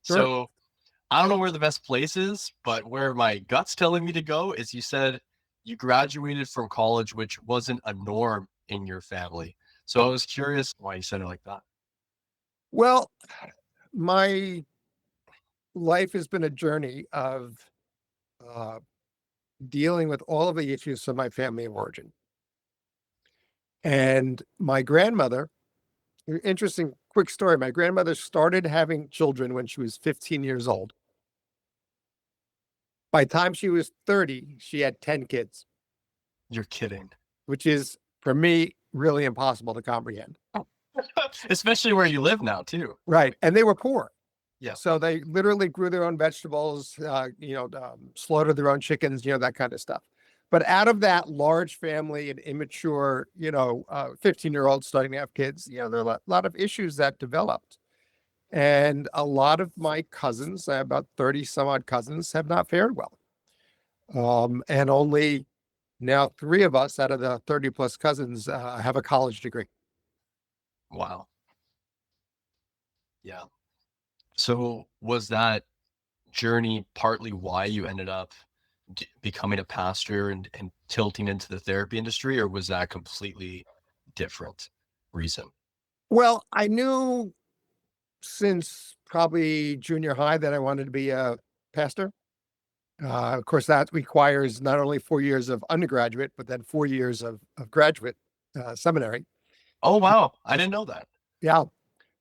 Sure. So I don't know where the best place is, but where my gut's telling me to go is you said you graduated from college, which wasn't a norm in your family. So I was curious why you said it like that. Well, my life has been a journey of uh, dealing with all of the issues from my family of origin. And my grandmother, interesting quick story. My grandmother started having children when she was 15 years old. By the time she was 30, she had 10 kids, You're kidding. which is for me really impossible to comprehend. Especially where you live now, too. Right. And they were poor. Yeah. So they literally grew their own vegetables, slaughtered their own chickens, that kind of stuff. But out of that large family and immature, 15-year-olds starting to have kids, there are a lot of issues that developed. And a lot of my cousins, I have about 30 some odd cousins, have not fared well. And only now 3 of us out of the 30 plus cousins have a college degree. Wow. Yeah. So was that journey partly why you ended up becoming a pastor and tilting into the therapy industry, or was that completely different reason? Well, I knew since probably junior high that I wanted to be a pastor. Of course, that requires not only 4 years of undergraduate, but then 4 years of graduate seminary. Oh, wow. I didn't know that. Yeah.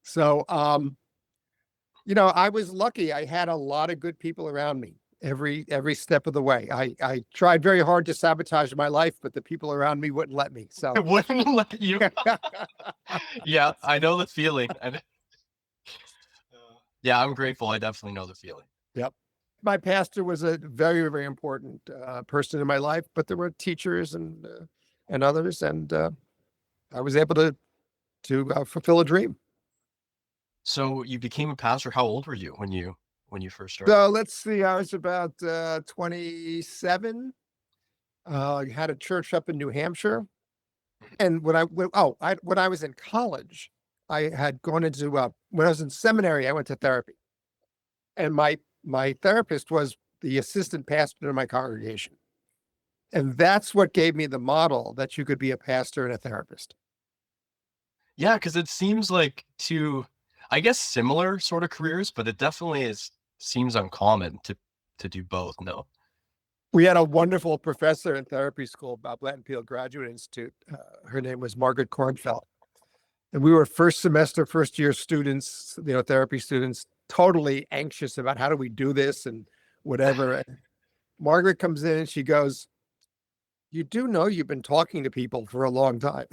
So, I was lucky. I had a lot of good people around me every step of the way. I tried very hard to sabotage my life, but the people around me wouldn't let me. So, It wouldn't let you. Yeah, I know the feeling. Yeah, I'm grateful. I definitely know the feeling. yep. My pastor was a very, very important person in my life, but there were teachers and others, and I was able to fulfill a dream. So you became a pastor. How old were you when you first started? So let's see, I was about 27. I had a church up in New Hampshire, and when I was in college, I had gone into when I was in seminary, I went to therapy, and my therapist was the assistant pastor in my congregation. And that's what gave me the model that you could be a pastor and a therapist. Yeah, because it seems like two, I guess, similar sort of careers, but it definitely seems uncommon to do both. No. We had a wonderful professor in therapy school about Blanton-Peale Graduate Institute. Her name was Margaret Kornfeld. And we were first semester, first year students, therapy students, totally anxious about how do we do this and whatever. And Margaret comes in and she goes, "You do know you've been talking to people for a long time."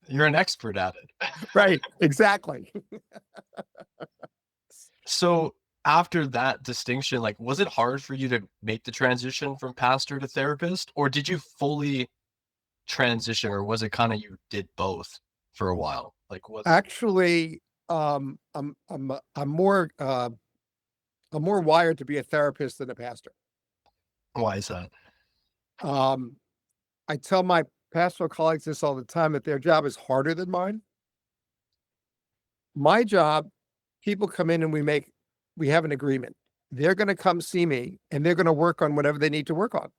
You're an expert at it. Right. Exactly. So after that distinction, like, was it hard for you to make the transition from pastor to therapist, or did you fully transition, or was it kind of you did both for a while? Like, what? Actually, I'm more wired to be a therapist than a pastor. Why is that? Um, I tell my pastoral colleagues this all the time, that their job is harder than mine. My job, people come in and we have an agreement. They're going to come see me and they're going to work on whatever they need to work on.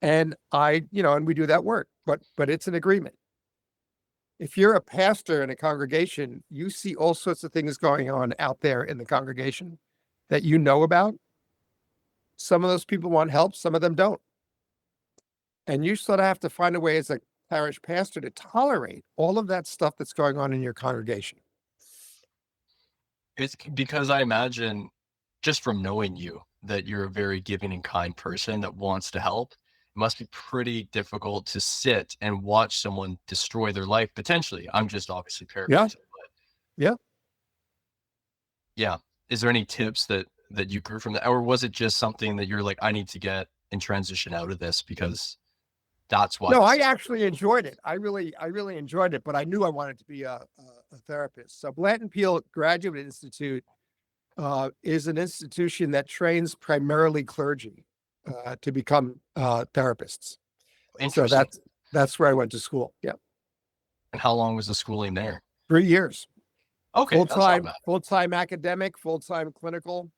And and we do that work, but it's an agreement. If you're a pastor in a congregation, you see all sorts of things going on out there in the congregation that you know about. Some of those people want help, some of them don't. And you sort of have to find a way as a parish pastor to tolerate all of that stuff that's going on in your congregation. It's because I imagine, just from knowing you, that you're a very giving and kind person that wants to help. It must be pretty difficult to sit and watch someone destroy their life potentially. I'm just obviously Yeah. paraphrasing, but Yeah. yeah. Is there any tips that you grew from that, or was it just something that you're like, I need to get and transition out of this because that's why? No, I actually enjoyed it. I really enjoyed it, but I knew I wanted to be a therapist. So Blanton-Peale Graduate Institute is an institution that trains primarily clergy to become therapists. So Interesting. that's where I went to school. Yeah. And how long was the schooling there? 3 years, Okay, that's not bad. full time academic, full time clinical.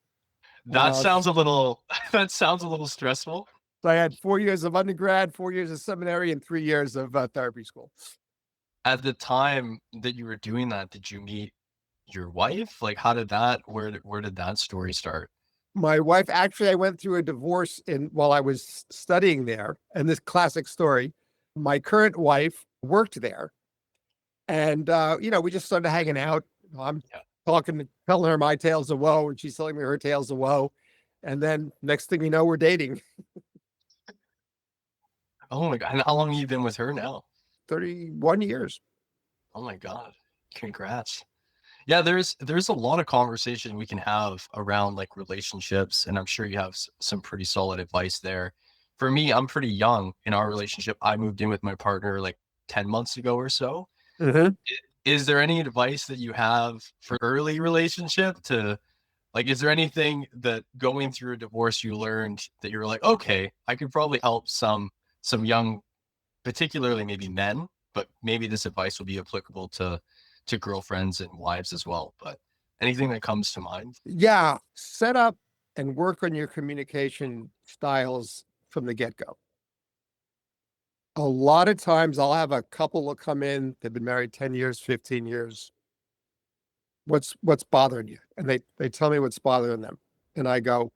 That sounds a little that sounds a little stressful. So I had 4 years of undergrad, 4 years of seminary, and 3 years of therapy school. At the time that you were doing that, did you meet your wife? Like, how did that where did that story start? My wife, actually, I went through a divorce while I was studying there. And this classic story, my current wife worked there. And, we just started hanging out. I'm Yeah. telling her my tales of woe, and she's telling me her tales of woe. And then next thing you know, we're dating. Oh my god. And how long have you been with her now? 31 years. Oh my god. Congrats. Yeah, there's a lot of conversation we can have around like relationships, and I'm sure you have some pretty solid advice there. For me, I'm pretty young in our relationship. I moved in with my partner like 10 months ago or so. Mhm. Is there any advice that you have for early relationship to like, is there anything that going through a divorce you learned that you're like, okay, I could probably help some young, particularly maybe men, but maybe this advice will be applicable to girlfriends and wives as well. But anything that comes to mind? Yeah. Set up and work on your communication styles from the get go. A lot of times I'll have a couple will come in, they've been married 10 years, 15 years. What's bothering you? And they tell me what's bothering them. And I go,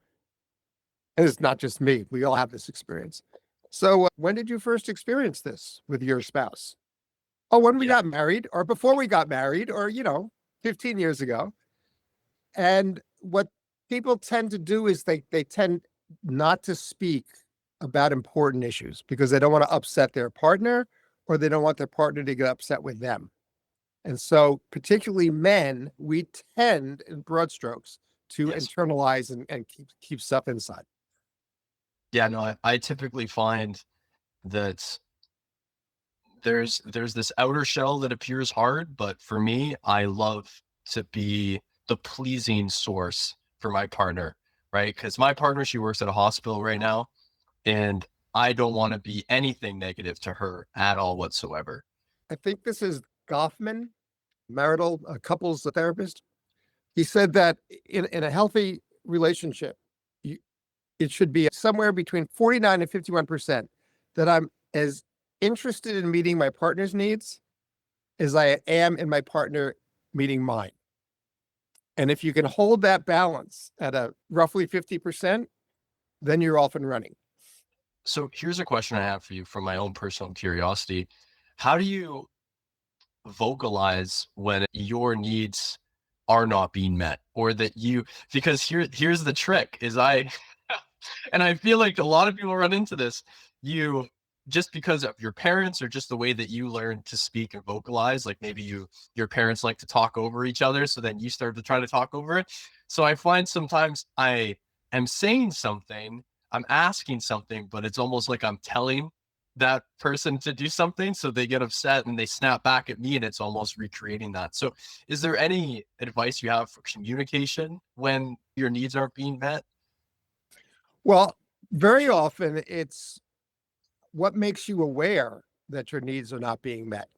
and it's not just me. We all have this experience. So when did you first experience this with your spouse? Oh, when we Yeah. got married or before we got married or, 15 years ago. And what people tend to do is they tend not to speak about important issues because they don't want to upset their partner or they don't want their partner to get upset with them. And so, particularly men, we tend, in broad strokes, to Yes. internalize and keep stuff inside. Yeah, no, I typically find that there's this outer shell that appears hard, but for me, I love to be the pleasing source for my partner, right? Because my partner, she works at a hospital right now, and I don't want to be anything negative to her at all whatsoever. I think this is Goffman, marital couples therapist. He said that in a healthy relationship, you, it should be somewhere between 49 and 51% that I'm as interested in meeting my partner's needs as I am in my partner meeting mine. And if you can hold that balance at a roughly 50%, then you're off and running. So here's a question I have for you from my own personal curiosity. How do you vocalize when your needs are not being met or that you because here's the trick is I and I feel like a lot of people run into this. You just because of your parents or just the way that you learn to speak and vocalize, like maybe your parents like to talk over each other, so then you start to try to talk over it. So I find sometimes I am saying something, I'm asking something, but it's almost like I'm telling that person to do something, so they get upset and they snap back at me, and it's almost recreating that. So is there any advice you have for communication when your needs aren't being met? Well, very often it's what makes you aware that your needs are not being met.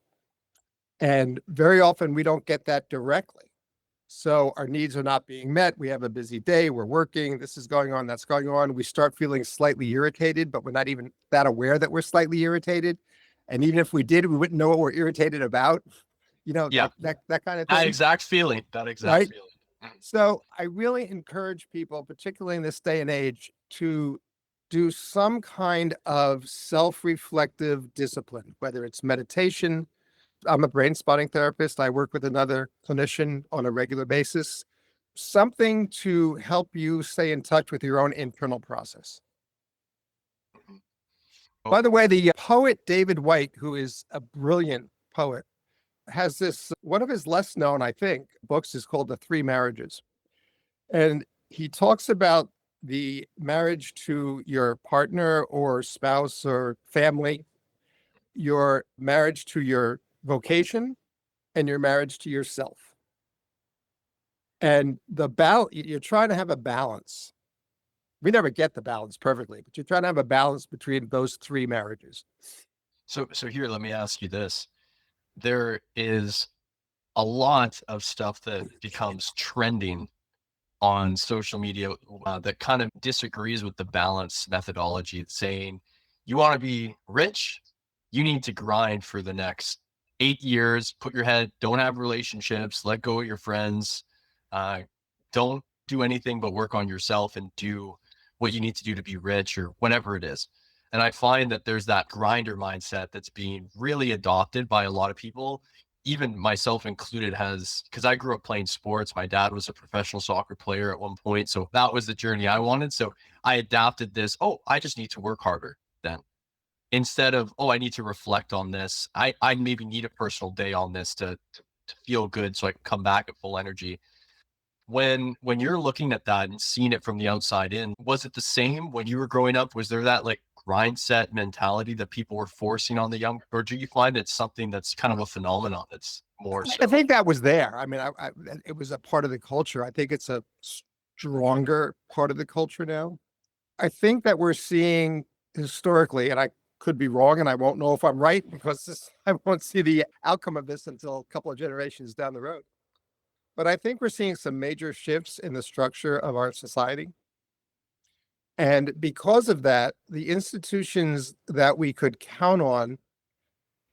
And very often we don't get that directly. So our needs are not being met. We have a busy day. We're working. This is going on. That's going on. We start feeling slightly irritated, but we're not even that aware that we're slightly irritated. And even if we did, we wouldn't know what we're irritated about. Yeah, That kind of that thing, exact feeling, that exact right? feeling. Mhm. So I really encourage people, particularly in this day and age, to do some kind of self-reflective discipline, whether it's meditation. I'm a brain spotting therapist. I work with another clinician on a regular basis. Something to help you stay in touch with your own internal process. Oh, By the way, the poet David White, who is a brilliant poet, has this, one of his less known, I think, books is called The Three Marriages. And he talks about the marriage to your partner or spouse or family, your marriage to your vocation, and your marriage to yourself. And you're trying to have a balance. We never get the balance perfectly, but you're trying to have a balance between those three marriages. so here, let me ask you this. There is a lot of stuff that becomes trending on social media that kind of disagrees with the balance methodology, saying you want to be rich, you need to grind for the next 8 years, put your head, don't have relationships, let go of your friends, uh, don't do anything but work on yourself and do what you need to do to be rich or whatever it is. And I find that there's that grinder mindset that's being really adopted by a lot of people, even myself included, has, because I grew up playing sports. My dad was a professional soccer player at one point. So that was the journey I wanted. So I adapted this. Oh, I just need to work harder then. Instead of, oh, I need to reflect on this. I maybe need a personal day on this to feel good so I can come back at full energy. When you're looking at that and seeing it from the outside in, was it the same when you were growing up? Was there that like grind set mentality that people were forcing on the young, or do you find it's something that's kind of a phenomenon that's more I so? think that was there. I mean, it was a part of the culture. I think it's a stronger part of the culture now. I think that we're seeing historically, and I could be wrong, and I won't know if I'm right because I won't see the outcome of this until a couple of generations down the road. But I think we're seeing some major shifts in the structure of our society. And because of that, the institutions that we could count on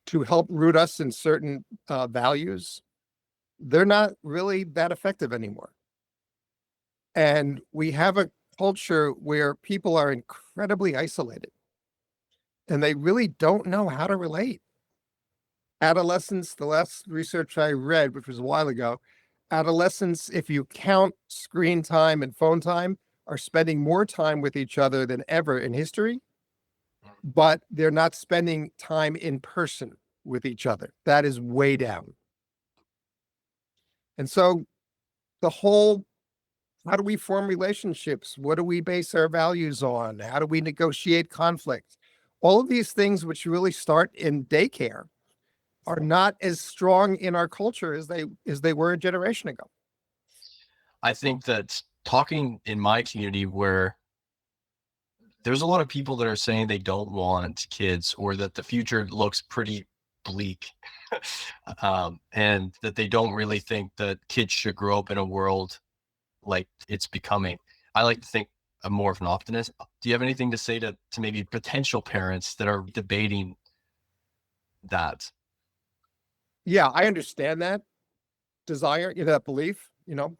to help root us in certain values, they're not really that effective anymore. And we have a culture where people are incredibly isolated and they really don't know how to relate. Adolescents, the last research I read, which was a while ago, adolescents, if you count screen time and phone time, are spending more time with each other than ever in history, but they're not spending time in person with each other. That is way down. And so the whole, how do we form relationships? What do we base our values on? How do we negotiate conflict? All of these things, which really start in daycare, are not as strong in our culture as they were a generation ago. I think that talking in my community where there's a lot of people that are saying they don't want kids or that the future looks pretty bleak, and that they don't really think that kids should grow up in a world like it's becoming. I like to think I'm more of an optimist. Do you have anything to say to maybe potential parents that are debating that? Yeah, I understand that desire, that belief,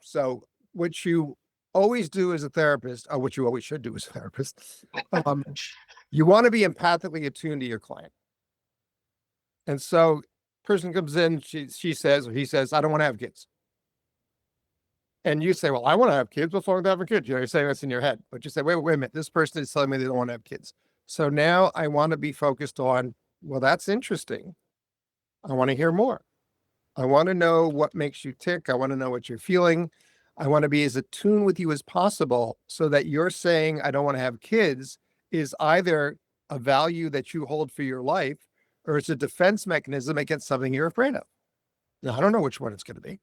So what you always do as a therapist, or what you always should do as a therapist, um, you want to be empathically attuned to your client. And so person comes in, she says, or he says, I don't want to have kids. And you say, well, I want to have kids. What's wrong with having kids? You're saying that's in your head, but you say, wait a minute. This person is telling me they don't want to have kids. So now I want to be focused on, well, that's interesting. I want to hear more. I want to know what makes you tick. I want to know what you're feeling. I want to be as attuned with you as possible so that you're saying, I don't want to have kids is either a value that you hold for your life or it's a defense mechanism against something you're afraid of. Now, I don't know which one it's going to be.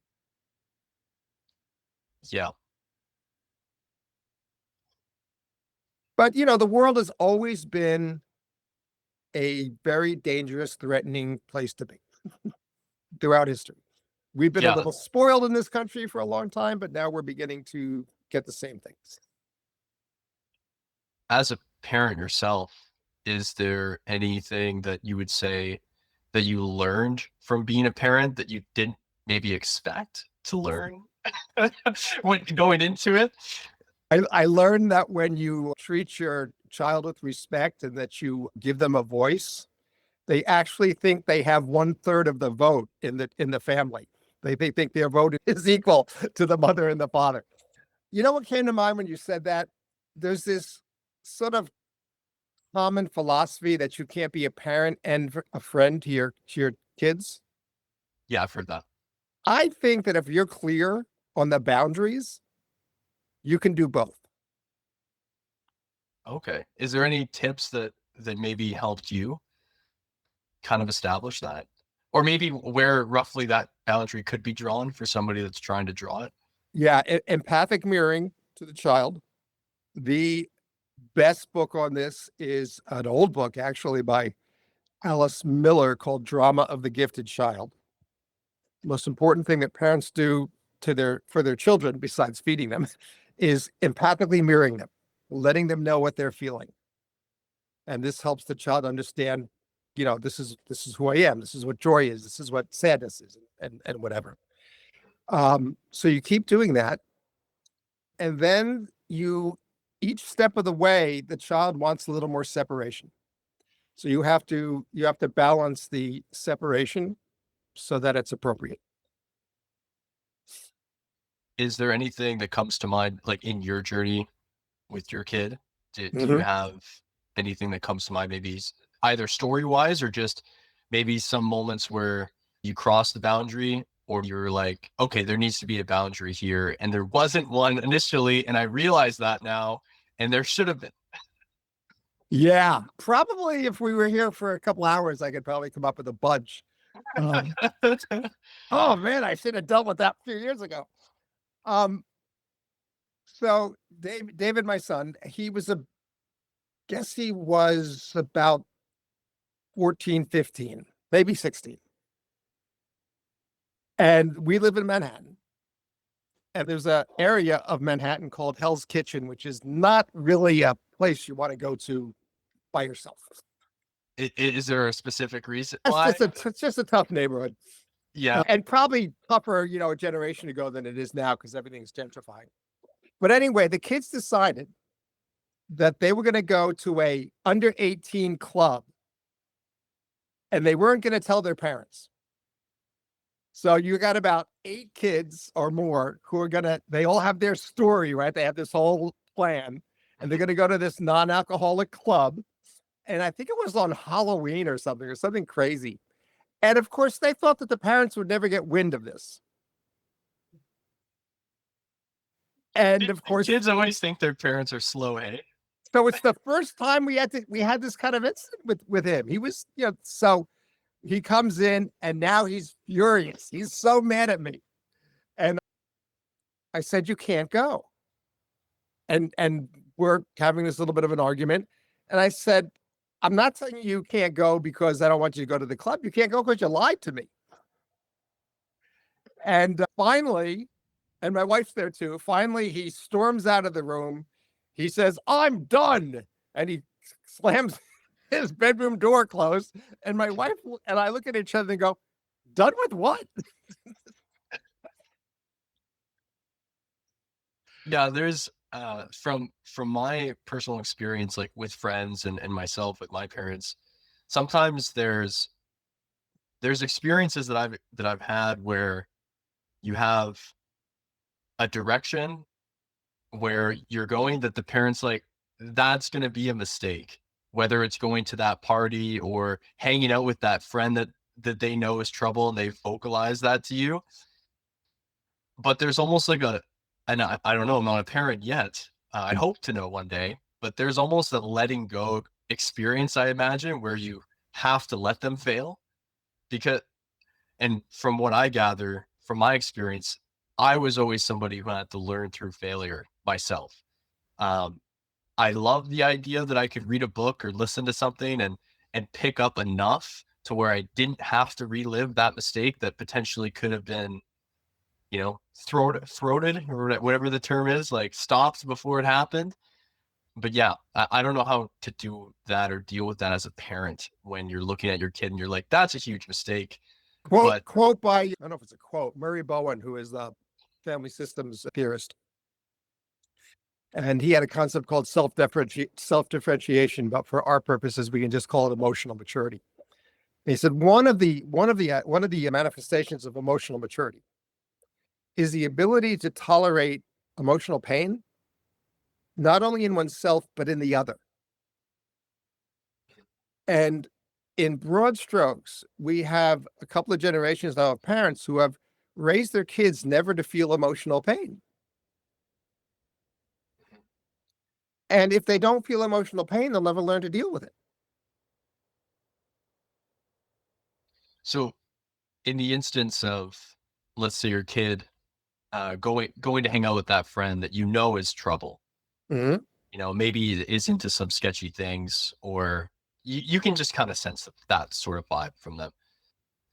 Yeah. But, the world has always been a very dangerous, threatening place to be throughout history. We've been a Yeah. little spoiled in this country for a long time, but now we're beginning to get the same things. As a parent yourself, is there anything that you would say that you learned from being a parent that you didn't maybe expect to learn when going into it? I learned that when you treat your child with respect and that you give them a voice, they actually think they have 1/3 of the vote in the family. They think their vote is equal to the mother and the father. You know what came to mind when you said that? There's this sort of common philosophy that you can't be a parent and a friend to your kids. Yeah, I've heard that. I think that if you're clear on the boundaries, you can do both. Okay. Is there any tips that maybe helped you kind of establish that? Or maybe where roughly that boundary could be drawn for somebody that's trying to draw it? Yeah, empathic mirroring to the child. The best book on this is an old book, actually, by Alice Miller called Drama of the Gifted Child. most important thing that parents do for their children, besides feeding them, is empathically mirroring them, letting them know what they're feeling. And this helps the child understand, this is who I am. This is what joy is. This is what sadness is, and whatever. So you keep doing that. And then each step of the way, the child wants a little more separation. So you have to balance the separation so that it's appropriate. Is there anything that comes to mind, like in your journey with your kid? Do you Mhm. have anything that comes to mind, maybe either story wise or just maybe some moments where you cross the boundary or you're like, okay, there needs to be a boundary here. And there wasn't one initially. And I realize that now, and there should have been. Yeah, probably if we were here for a couple hours, I could probably come up with a bunch. Um, oh man, I should have dealt with that a few years ago. Um, so David, my son, he was about 14, 15, maybe 16. And we live in Manhattan. And there's an area of Manhattan called Hell's Kitchen, which is not really a place you want to go to by yourself. Is there a specific reason It's why? it's just a tough neighborhood. Yeah. And probably tougher, a generation ago than it is now because everything's gentrifying. But anyway, the kids decided that they were going to go to a under 18 club and they weren't going to tell their parents. So you got about 8 kids or more who are they all have their story, right? They have this whole plan and they're going to go to this non-alcoholic club. And I think it was on Halloween or something crazy. And of course, they thought that the parents would never get wind of this. And of course, Kids always think their parents are slow, hey? so it's the first time we had this kind of incident with him. He was, so he comes in and now he's furious. He's so mad at me. And I said, you can't go. And we're having this little bit of an argument. And I said, I'm not telling you can't go because I don't want you to go to the club. You can't go because you lied to me. And finally, and my wife's there too. Finally, he storms out of the room. He says, I'm done. And he slams his bedroom door closed. And my wife and I look at each other and go, done with what? Yeah, there's from my personal experience, like with friends and myself with my parents, sometimes there's experiences that I've had where you have a direction where you're going that the parents like, that's gonna be a mistake, whether it's going to that party or hanging out with that friend that they know is trouble and they've vocalized that to you. But there's almost like and I don't know, I'm not a parent yet. I hope to know one day, but there's almost a letting go experience, I imagine, where you have to let them fail because, and from what I gather from my experience, I was always somebody who had to learn through failure myself. Um, I love the idea that I could read a book or listen to something and pick up enough to where I didn't have to relive that mistake that potentially could have been, throated or whatever the term is, like stopped before it happened. But yeah, I don't know how to do that or deal with that as a parent when you're looking at your kid and you're like, that's a huge mistake. But Quote by, I don't know if it's a quote, Murray Bowen, who is the family systems theorist. And he had a concept called self-differentiation, but for our purposes, we can just call it emotional maturity. And he said one of the manifestations of emotional maturity is the ability to tolerate emotional pain, not only in oneself, but in the other. And in broad strokes, we have a couple of generations now of parents who have raised their kids never to feel emotional pain. And if they don't feel emotional pain, they'll never learn to deal with it. so in the instance of, let's say your kid going to hang out with that friend that you know is trouble, Mhm. maybe is into some sketchy things, or you can just kind of sense that sort of vibe from them.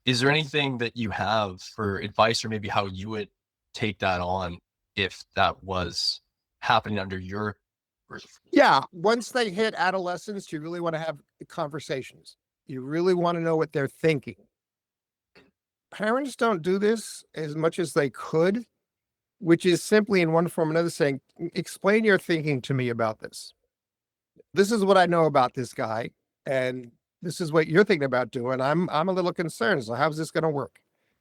Is there anything that you have for advice or maybe how you would take that on if that was happening under your roof? Yeah, once they hit adolescence, you really want to have conversations. You really want to know what they're thinking. Parents don't do this as much as they could, which is simply in one form or another saying, explain your thinking to me about this. This is what I know about this guy, and this is what you're thinking about doing. I'm a little concerned. So how's this going to work?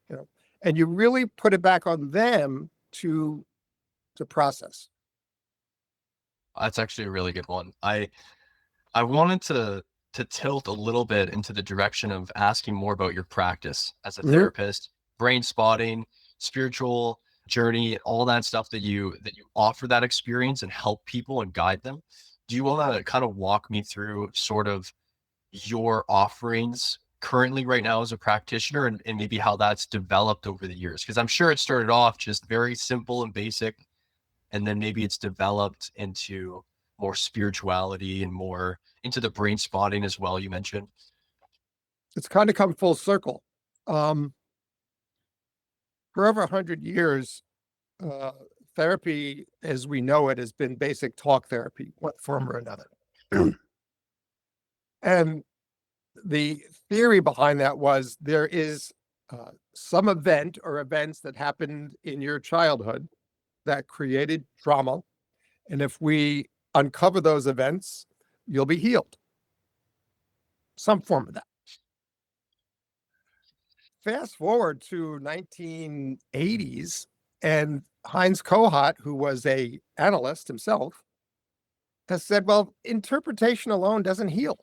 You know, and you really put it back on them to process. That's actually a really good one. I wanted to tilt a little bit into the direction of asking more about your practice as a Mhm. therapist, brain spotting, spiritual journey, all that stuff that you offer that experience and help people and guide them. Do you want to kind of walk me through sort of your offerings currently right now as a practitioner and maybe how that's developed over the years? Because I'm sure it started off just very simple and basic, and then maybe it's developed into more spirituality and more into the brain spotting as well, you mentioned. It's kind of come full circle. Um, for over 100 years, uh, therapy as we know it has been basic talk therapy, one form or another. And the theory behind that was there is some event or events that happened in your childhood that created trauma. And if we uncover those events, you'll be healed. Some form of that. Fast forward to 1980s, and Heinz Kohut, who was a analyst himself, has said, well, interpretation alone doesn't heal.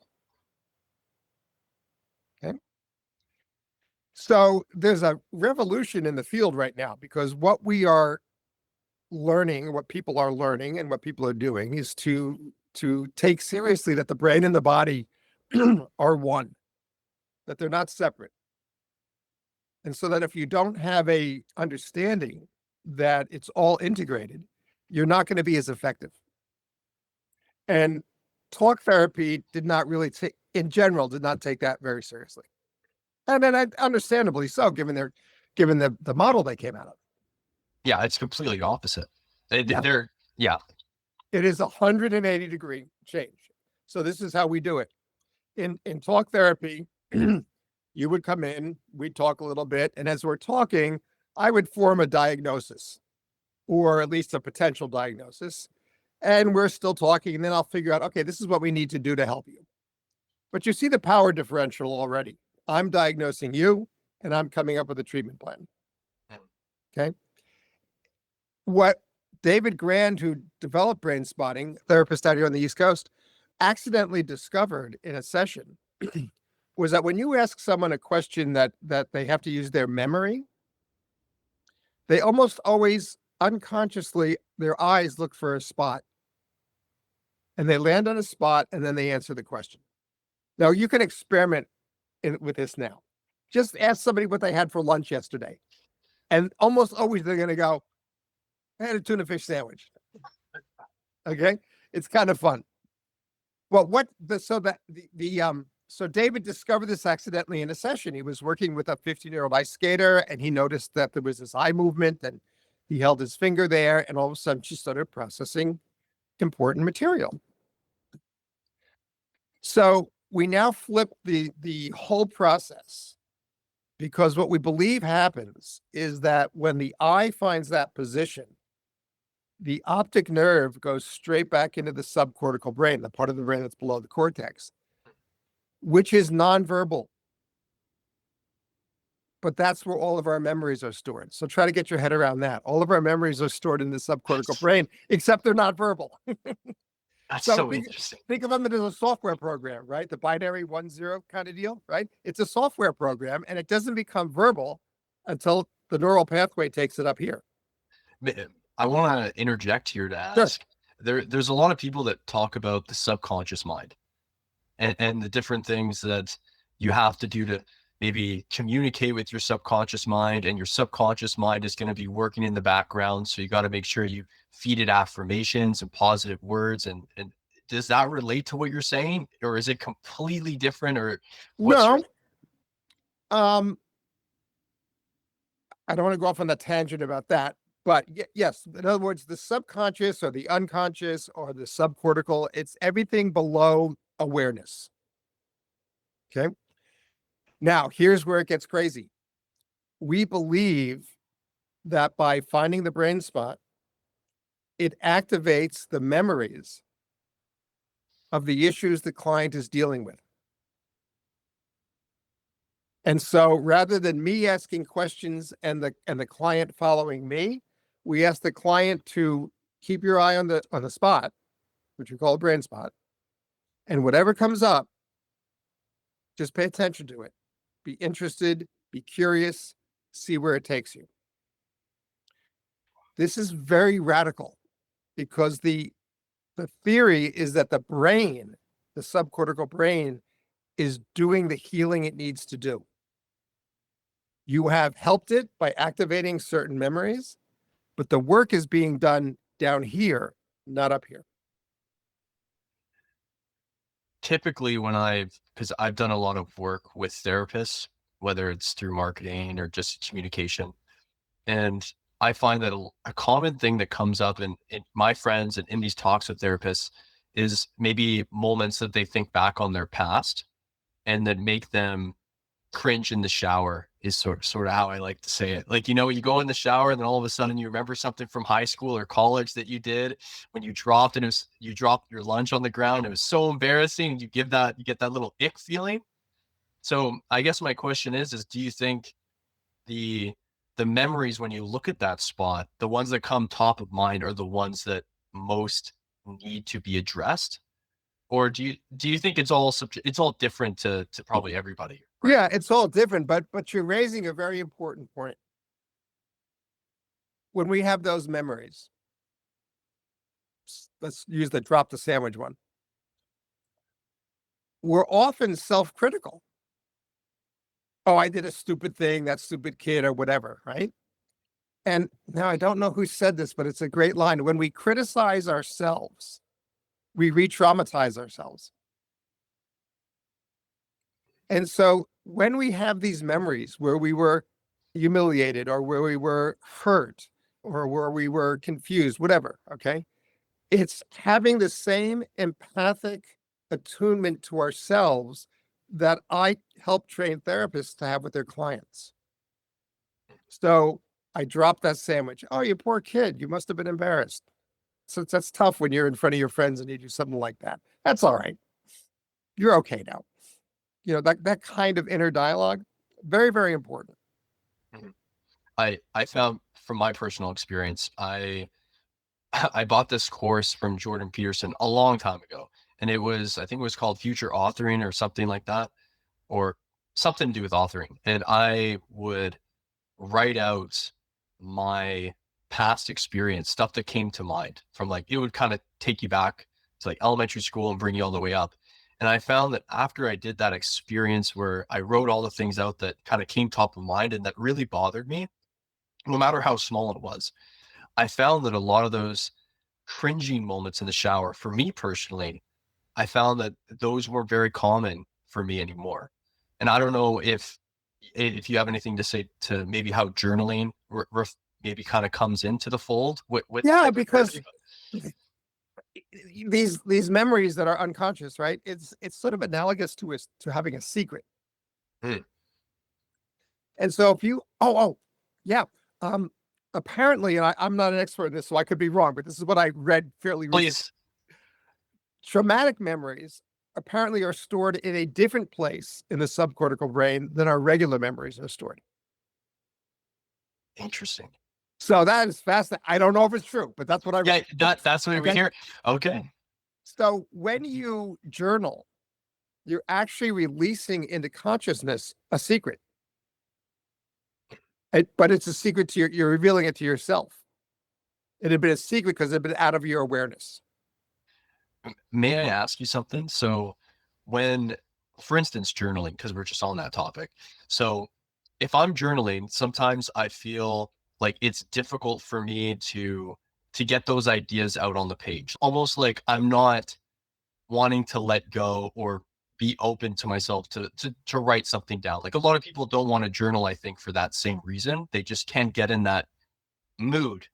Okay. So there's a revolution in the field right now because what we are learning, what people are learning and what people are doing is to take seriously that the brain and the body are one, that they're not separate. And so that if you don't have a understanding that it's all integrated, you're not going to be as effective. And talk therapy did not really take, in general, did not take that very seriously. And then understandably so, given the model they came out of. Yeah, it's completely opposite. Yeah. They're yeah. It is 180-degree change. So this is how we do it. In talk therapy, you would come in, we'd talk a little bit, and as we're talking, I would form a diagnosis, or at least a potential diagnosis. And we're still talking, and then I'll figure out, okay, this is what we need to do to help you. But you see the power differential already. I'm diagnosing you, and I'm coming up with a treatment plan. Okay. What David Grand, who developed Brainspotting, therapist out here on the East Coast, accidentally discovered in a session was that when you ask someone a question that they have to use their memory, they almost always unconsciously, their eyes look for a spot and they land on a spot and then they answer the question. Now you can experiment with this now. Just ask somebody what they had for lunch yesterday. And almost always they're going to go, I had a tuna fish sandwich. Okay. It's kind of fun. Well, so David discovered this accidentally in a session. He was working with a 15-year-old ice skater and he noticed that there was this eye movement and he held his finger there and all of a sudden she started processing important material. So we now flip the whole process because what we believe happens is that when the eye finds that position, the optic nerve goes straight back into the subcortical brain, the part of the brain that's below the cortex, which is nonverbal. But that's where all of our memories are stored. So try to get your head around that. All of our memories are stored in the subcortical brain, except they're not verbal. That's So so interesting. think of them as a software program, right? The binary 1-0 kind of deal, right? It's a software program and it doesn't become verbal until the neural pathway takes it up here. I want to interject here to Sure. ask. There's a lot of people that talk about the subconscious mind and the different things that you have to do to maybe communicate with your subconscious mind, and your subconscious mind is going to be working in the background. So you got to make sure you feed it affirmations and positive words. And does that relate to what you're saying, or is it completely different, or what's your No, um, I don't want to go off on the tangent about that, but yes, in other words, the subconscious or the unconscious or the subcortical, it's everything below awareness. Okay. Now, here's where it gets crazy. We believe that by finding the brain spot, it activates the memories of the issues the client is dealing with. And so rather than me asking questions and the client following me, we ask the client to keep your eye on the spot, which we call a brain spot. And whatever comes up, just pay attention to it. Be interested, be curious, see where it takes you. This is very radical because the theory is that the brain, the subcortical brain, is doing the healing it needs to do. You have helped it by activating certain memories, but the work is being done down here, not up here. Typically because I've done a lot of work with therapists, whether it's through marketing or just communication. And I find that a common thing that comes up in my friends and in these talks with therapists is maybe moments that they think back on their past and that make them cringe in the shower is sort of how I like to say it. Like, you go in the shower and then all of a sudden you remember something from high school or college that you did when you dropped you dropped your lunch on the ground. It was so embarrassing. And you get that little ick feeling. So I guess my question is do you think the memories when you look at that spot, the ones that come top of mind are the ones that most need to be addressed? Or do you think it's all different to probably everybody? Right? Yeah, it's all different, but you're raising a very important point. When we have those memories, let's use the drop the sandwich one. We're often self-critical. Oh, I did a stupid thing, that stupid kid or whatever, right? And now I don't know who said this, but it's a great line. When we criticize ourselves, we re-traumatize ourselves. And so when we have these memories where we were humiliated or where we were hurt or where we were confused, whatever, okay, it's having the same empathic attunement to ourselves that I help train therapists to have with their clients. So I dropped that sandwich. Oh, you poor kid. You must have been embarrassed. So that's tough when you're in front of your friends and you do something like that. That's all right. You're okay now. That kind of inner dialogue, very, very important. Mhm. I found from my personal experience, I I bought this course from Jordan Peterson a long time ago, and I think it was called Future Authoring or something like that, or something to do with authoring. And I would write out my past experience, stuff that came to mind from it would kind of take you back to elementary school and bring you all the way up. And I found that after I did that experience where I wrote all the things out that kind of came top of mind and that really bothered me, no matter how small it was, I found that a lot of those cringing moments in the shower, for me personally, I found that those weren't very common for me anymore. And I don't know if you have anything to say to maybe how journaling maybe kind of comes into the fold with Yeah, psychotherapy. because these memories that are unconscious, right? It's sort of analogous to having a secret. Hmm. And so if you, yeah, um, apparently, and I'm not an expert in this, so I could be wrong, but this is what I read fairly recently. Please. Traumatic memories apparently are stored in a different place in the subcortical brain than our regular memories are stored. Interesting. So that is fascinating. I don't know if it's true, but that's what I Yeah, read. that's what we Okay. hear. Okay. So when you journal, you're actually releasing into consciousness a secret. But it's a secret you're revealing it to yourself. It had been a secret because it had been out of your awareness. May I ask you something? So when, for instance, journaling, because we're just on that topic. So if I'm journaling, sometimes I feel like it's difficult for me to get those ideas out on the page. Almost like I'm not wanting to let go or be open to myself to write something down. Like a lot of people don't want to journal, I think, for that same reason. They just can't get in that mood.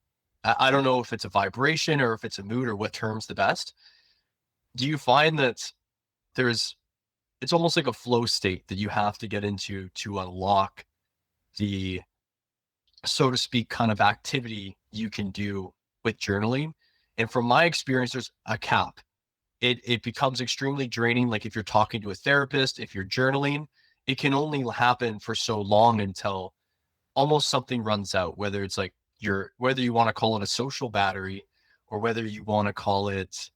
I don't know if it's a vibration or if it's a mood or what term's the best. Do you find that there's it's almost like a flow state that you have to get into to unlock the, so to speak, kind of activity you can do with journaling? And from my experience, there's a cap. It becomes extremely draining. Like if you're talking to a therapist, if you're journaling, it can only happen for so long until almost something runs out, whether it's like whether you want to call it a social battery or whether you want to call it,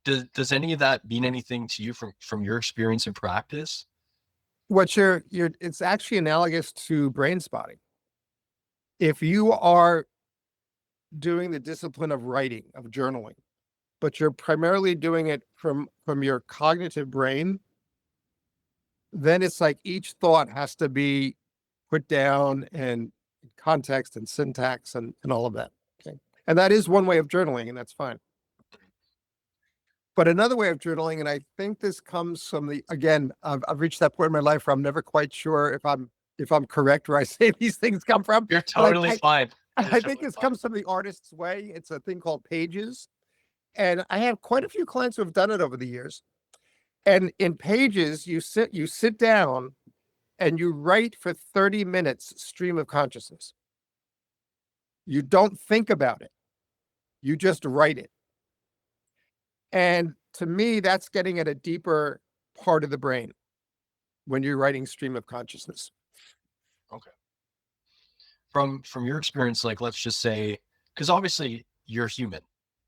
does any of that mean anything to you from your experience and practice? What it's actually analogous to brain spotting. If you are doing the discipline of writing, of journaling, but you're primarily doing it from your cognitive brain, then it's like each thought has to be put down and context and syntax and all of that. Okay. And that is one way of journaling, and that's fine. But another way of journaling, and I think this comes from again, I've reached that point in my life where I'm never quite sure if I'm correct where I say these things come from. You're totally fine. I think this comes from the artist's way. It's a thing called Pages. And I have quite a few clients who have done it over the years. And in Pages, you sit down and you write for 30 minutes stream of consciousness. You don't think about it. You just write it. And to me, that's getting at a deeper part of the brain when you're writing stream of consciousness. Okay. From your experience, like let's just say, because obviously you're human,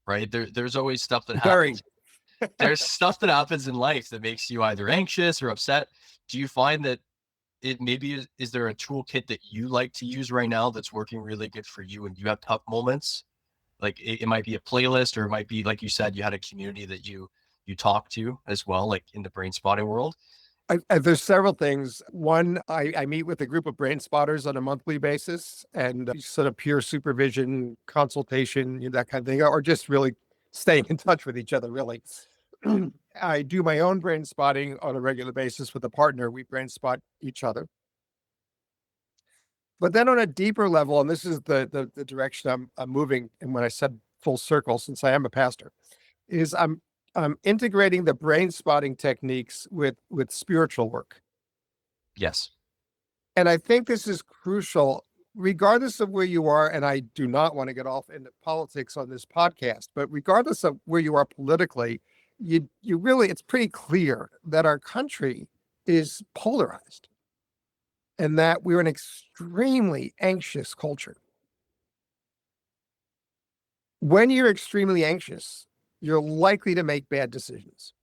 right? There's always stuff that happens. There's stuff that happens in life that makes you either anxious or upset. Do you find that it maybe is there a toolkit that you like to use right now that's working really good for you and you have tough moments? Like it might be a playlist, or it might be, like you said, you had a community that you talk to as well, like in the brain spotting world. There's several things. One, I meet with a group of brain spotters on a monthly basis, and sort of peer supervision, consultation, that kind of thing, or just really staying in touch with each other, really. I do my own brain spotting on a regular basis with a partner. We brain spot each other. But then on a deeper level, and this is the direction I'm moving, and when I said full circle, since I am a pastor, is I'm integrating the brain spotting techniques with spiritual work. Yes. And I think this is crucial, regardless of where you are. And I do not want to get off into politics on this podcast, but regardless of where you are politically, you really, it's pretty clear that our country is polarized and that we're an extremely anxious culture. When you're extremely anxious, you're likely to make bad decisions.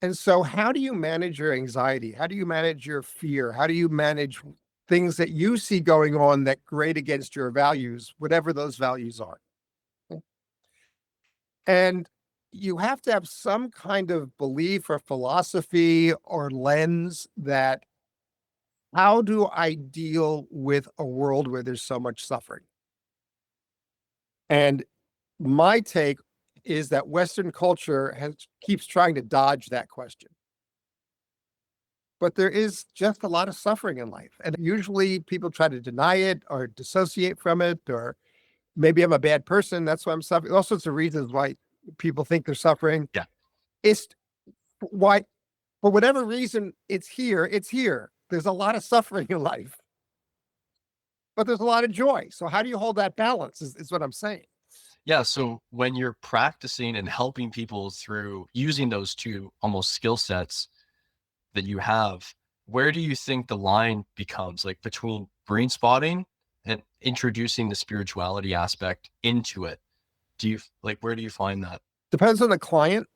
And so how do you manage your anxiety? How do you manage your fear? How do you manage things that you see going on that grate against your values, whatever those values are? And you have to have some kind of belief or philosophy or lens that, how do I deal with a world where there's so much suffering? And my take is that Western culture keeps trying to dodge that question. But there is just a lot of suffering in life. And usually people try to deny it or dissociate from it, or maybe I'm a bad person, that's why I'm suffering. All sorts of reasons why people think they're suffering. Yeah. It's why, for whatever reason, it's here. There's a lot of suffering in life, but there's a lot of joy. So how do you hold that balance is what I'm saying. Yeah. So when you're practicing and helping people through using those two almost skill sets that you have, where do you think the line becomes, like between brain spotting and introducing the spirituality aspect into it? Where do you find that? Depends on the client.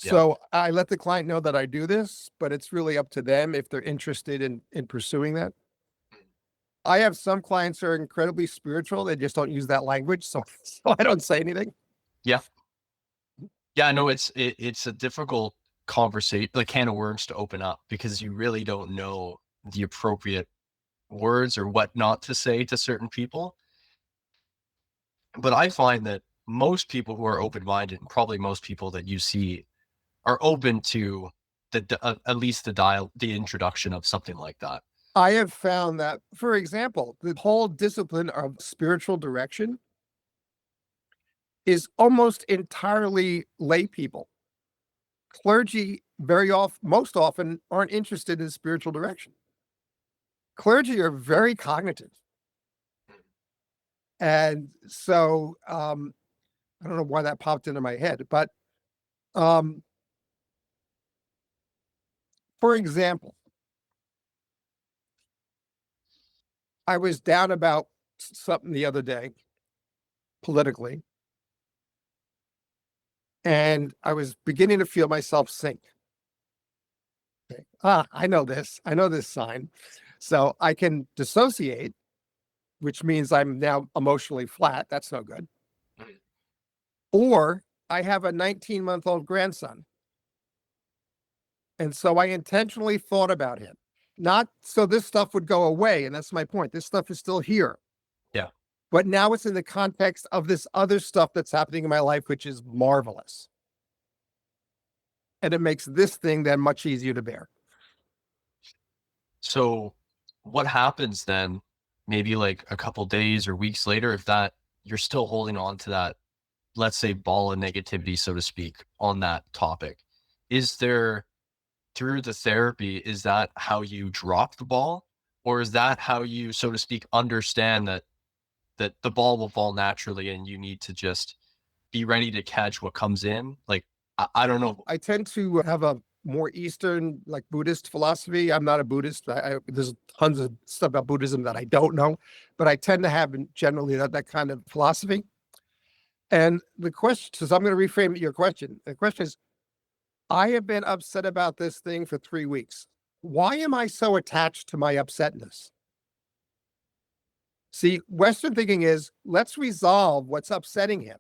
Yeah. So I let the client know that I do this, but it's really up to them if they're interested in pursuing that. I have some clients who are incredibly spiritual. They just don't use that language. So I don't say anything. Yeah. Yeah, no, it's a difficult conversation, like can of worms to open up, because you really don't know the appropriate words or what not to say to certain people. But I find that most people who are open-minded, and probably most people that you see are open to at least the introduction of something like that. I have found that, for example, the whole discipline of spiritual direction is almost entirely lay people. Clergy most often aren't interested in spiritual direction. Clergy are very cognitive. And so I don't know why that popped into my head, but um, for example, I was down about something the other day politically, and I was beginning to feel myself sink. Okay. I know this. I know this sign. So I can dissociate, which means I'm now emotionally flat. That's no good. Mhm. Or I have a 19-month-old grandson. And so I intentionally thought about him, not so this stuff would go away. And that's my point. This stuff is still here. Yeah. But now it's in the context of this other stuff that's happening in my life, which is marvelous. And it makes this thing then much easier to bear. So what happens then, maybe like a couple days or weeks later, if that you're still holding on to that, let's say, ball of negativity, so to speak, on that topic? Is there, through the therapy, is that how you drop the ball? Or is that how you, so to speak, understand that the ball will fall naturally and you need to just be ready to catch what comes in? Like, I don't know. I tend to have a more Eastern, like Buddhist philosophy. I'm not a Buddhist. There's tons of stuff about Buddhism that I don't know, but I tend to have generally that kind of philosophy. And the question, so I'm going to reframe your question. The question is, I have been upset about this thing for 3 weeks. Why am I so attached to my upsetness? See, Western thinking is, let's resolve what's upsetting him.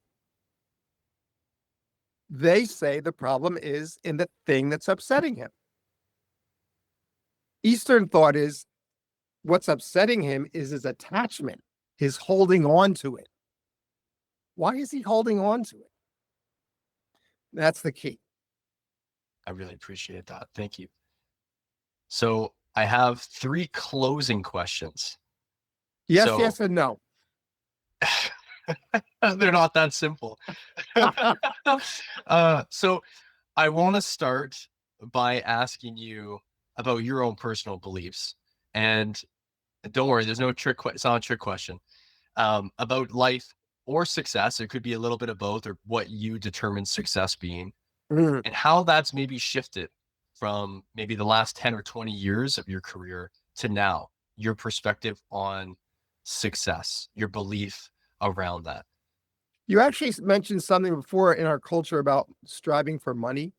They say the problem is in the thing that's upsetting him. Eastern thought is, what's upsetting him is his attachment, his holding on to it. Why is he holding on to it? That's the key. I really appreciate that. Thank you. So I have 3 closing questions. Yes, So yes, and no. they're not that simple. So I want to start by asking you about your own personal beliefs. And don't worry, there's no it's not a trick question. About life or success. It could be a little bit of both, or what you determine success being, Mm. and how that's maybe shifted from maybe the last 10 or 20 years of your career to now, your perspective on success, your belief around that. You actually mentioned something before in our culture about striving for money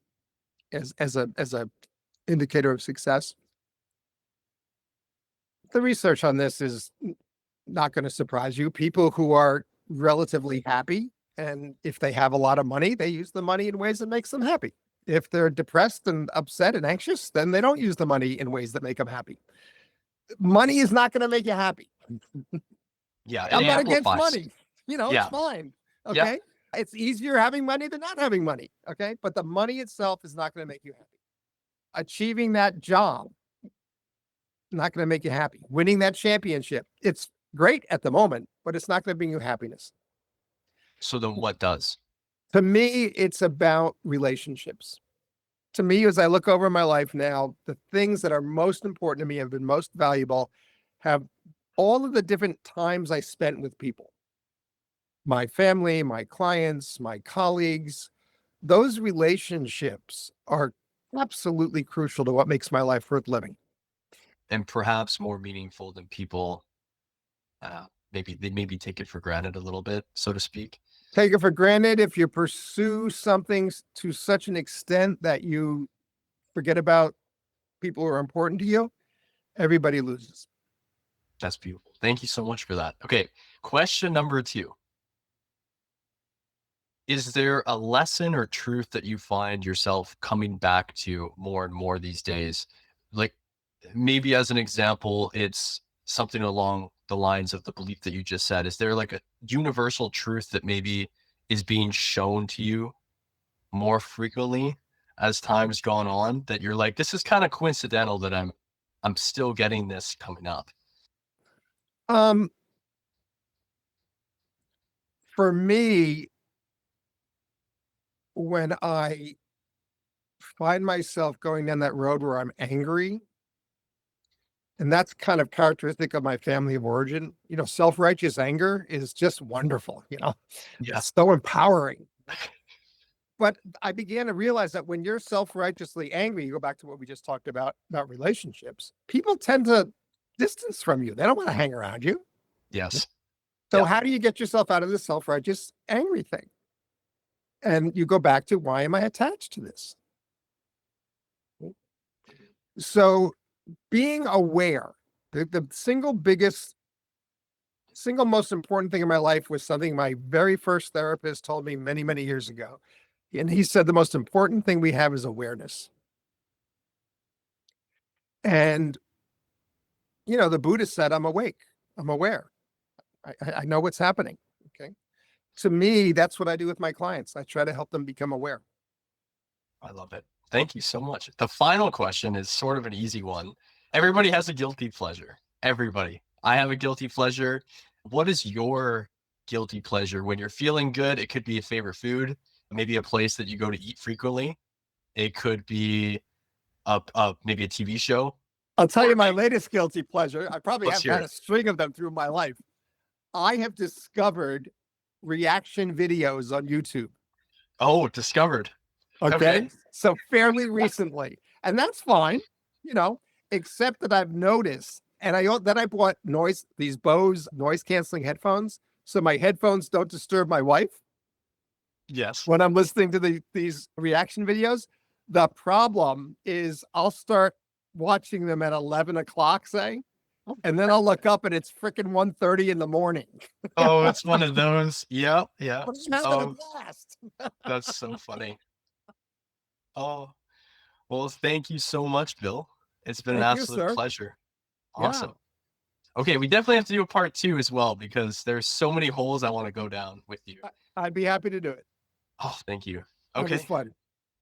as a indicator of success. The research on this is not going to surprise you. People who are relatively happy, and if they have a lot of money, they use the money in ways that makes them happy. If they're depressed and upset and anxious, then they don't use the money in ways that make them happy. Money is not going to make you happy. Yeah, it I'm not against amplifies. money. It's Yeah. fine. Yeah. Okay. It's easier having money than not having money. Okay. But the money itself is not going to make you happy. Achieving that job, not going to make you happy. Winning that championship, it's great at the moment, but it's not going to bring you happiness. So then what does? To me, it's about relationships. To me, as I look over my life now, the things that are most important to me, have been most valuable, have all of the different times I spent with people, my family, my clients, my colleagues. Those relationships are absolutely crucial to what makes my life worth living. And perhaps more meaningful than people, maybe take it for granted a little bit, so to speak. Take it for granted if you pursue something to such an extent that you forget about people who are important to you, everybody loses. That's beautiful. Thank you so much for that. Okay, question number 2. Is there a lesson or truth that you find yourself coming back to more and more these days? Like, maybe as an example, it's something along the lines of the belief that you just said. Is there like a universal truth that maybe is being shown to you more frequently? as time's gone on that you're like, this is kind of coincidental that I'm still getting this coming up? Um, for me, when I find myself going down that road where I'm angry, and that's kind of characteristic of my family of origin, self-righteous anger is just wonderful, Yeah. it's so empowering. But I began to realize that when you're self-righteously angry, you go back to what we just talked about relationships, people tend to distance from you. They don't want to hang around you. Yes. So Yeah. how do you get yourself out of this self-righteous angry thing? And you go back to, why am I attached to this? So being aware, the single most important thing in my life was something my very first therapist told me many, many years ago. And he said, the most important thing we have is awareness. And, the Buddha said, I'm awake. I'm aware. I know what's happening. Okay. To me, that's what I do with my clients. I try to help them become aware. I love it. Thank you so much. The final question is sort of an easy one. Everybody has a guilty pleasure. Everybody. I have a guilty pleasure. What is your guilty pleasure when you're feeling good? It could be a favorite food, maybe a place that you go to eat frequently. It could be maybe a TV show. I'll tell you my latest guilty pleasure. I probably Let's have hear had it. a string of them through my life. I have discovered reaction videos on YouTube. Oh, discovered. Okay. Okay. So fairly recently. And that's fine, except that I've noticed, and then I bought these Bose noise canceling headphones. So my headphones don't disturb my wife Yes. when I'm listening to these reaction videos. The problem is I'll start watching them at 11 o'clock, say, and then I'll look up and it's freaking 1:30 in the morning. Oh, it's one of those. Yeah. Yeah. But I'm having a Oh, blast. that's so funny. Oh, well, thank you so much, Bill. It's been an Thank you, absolute sir. pleasure. Yeah. Awesome. Okay, we definitely have to do a part 2 as well because there's so many holes I want to go down with you. I'd be happy to do it. Oh, thank you. It was Okay. fun.